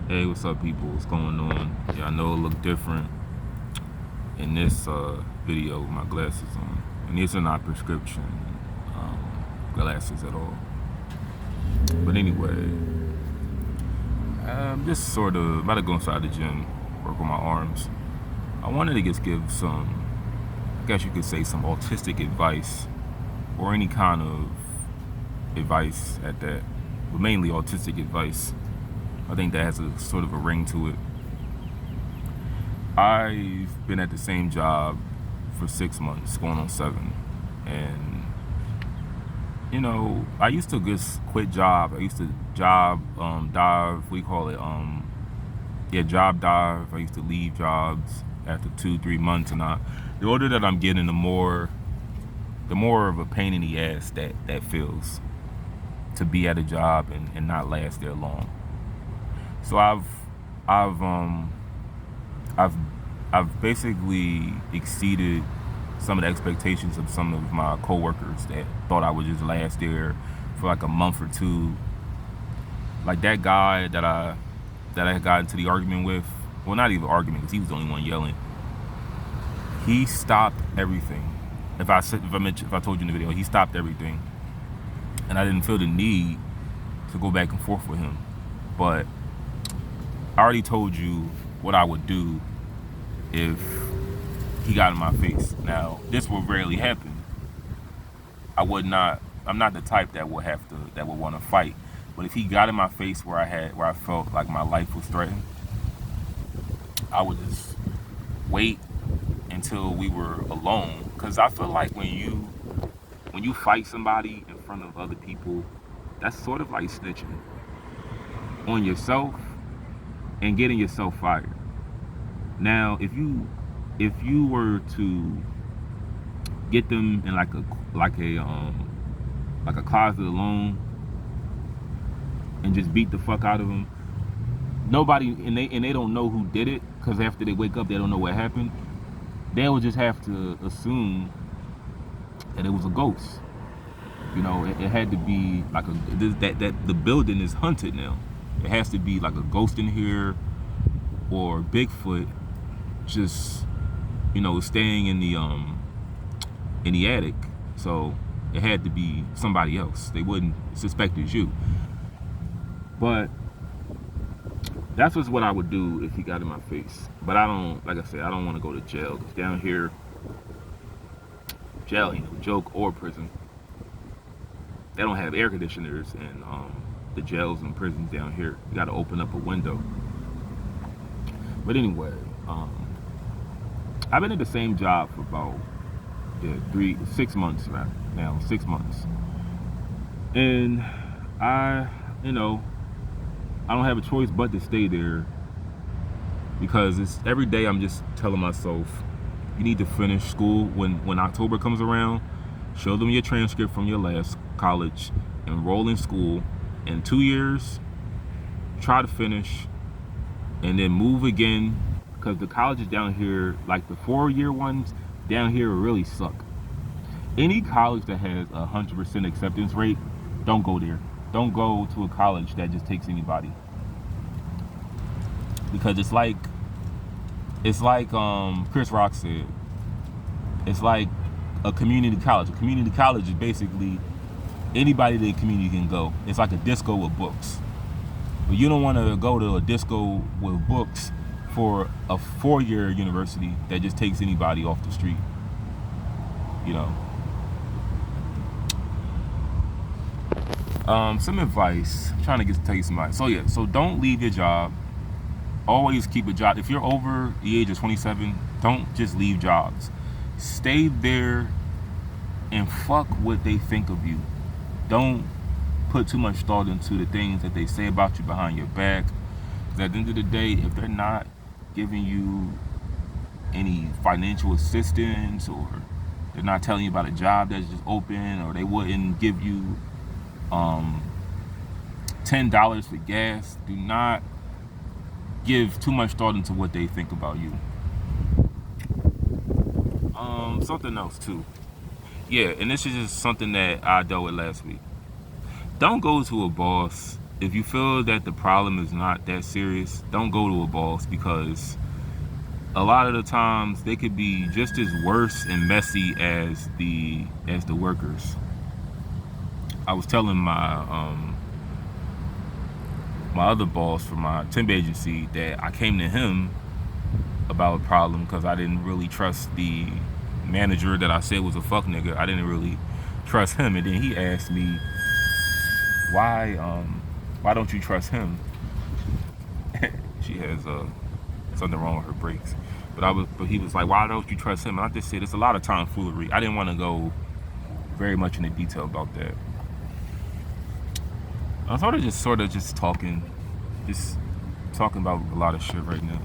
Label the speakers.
Speaker 1: Hey, what's up, people? What's going on? Yeah, I know it look different in this video with my glasses on. And these are not prescription glasses at all. But anyway, I'm just sort of about to go inside the gym, work on my arms. I wanted to just give some, I guess you could say, some autistic advice, or any kind of advice at that, but mainly autistic advice. I think that has a sort of a ring to it. I've been at the same job for 6 months, going on 7. And, you know, I used to just quit job. I used to job dive, what do you call it? Job dive. I used to leave jobs after 2-3 months. And the older that I'm getting, the more of a pain in the ass that feels to be at a job and not last there long. So I've basically exceeded some of the expectations of some of my coworkers that thought I would just last there for like a month or two. Like that guy that I got into the argument with. Well, not even argument, because he was the only one yelling. He stopped everything. If I told you in the video, he stopped everything, and I didn't feel the need to go back and forth with him. But I already told you what I would do if he got in my face. Now, this will rarely happen. I'm not the type that would want to fight. But if he got in my face where I felt like my life was threatened, I would just wait until we were alone. Because I feel like when you fight somebody in front of other people, that's sort of like snitching on yourself and getting yourself fired. Now, if you were to get them in like a closet alone and just beat the fuck out of them, nobody and they don't know who did it, because after they wake up they don't know what happened. They would just have to assume that it was a ghost. You know, it had to be like that the building is haunted now. It has to be like a ghost in here, or Bigfoot just, you know, staying in the attic. So it had to be somebody else. They wouldn't suspect it's you. But that's just what I would do if he got in my face. But I don't, like I said, I don't want to go to jail, because down here, jail ain't no joke, or prison. They don't have air conditioners in the jails and prisons down here. You got to open up a window. But anyway, I've been at the same job for about 6 months now, 6 months. And I don't have a choice but to stay there, because it's every day I'm just telling myself, you need to finish school when October comes around. Show them your transcript from your last college, enroll in school in 2 years, try to finish, and then move again, because the colleges down here, like the 4-year ones down here, really suck. Any college that has 100% acceptance rate, don't go there. Don't go to a college that just takes anybody, because it's like Chris Rock said, it's like a community college. A community college is basically anybody that the community can go. It's like a disco with books. But you don't want to go to a disco with books for a 4-year university that just takes anybody off the street. You know. Some advice. I'm trying to tell you some advice. So don't leave your job. Always keep a job. If you're over the age of 27, don't just leave jobs. Stay there and fuck what they think of you. Don't put too much thought into the things that they say about you behind your back. Because at the end of the day, if they're not giving you any financial assistance, or they're not telling you about a job that's just open, or they wouldn't give you $10 for gas, do not give too much thought into what they think about you. Something else too. Yeah, and this is just something that I dealt with last week. Don't go to a boss if you feel that the problem is not that serious, don't go to a boss, because a lot of the times they could be just as worse and messy as the workers. I was telling my other boss for my temp agency that I came to him about a problem because I didn't really trust the manager that I said was a fuck nigga. I didn't really trust him, and then he asked me why don't you trust him? She has something wrong with her brakes. But he was like, why don't you trust him? And I just said it's a lot of tomfoolery. I didn't want to go very much into detail about that. I was sort of just talking about a lot of shit right now.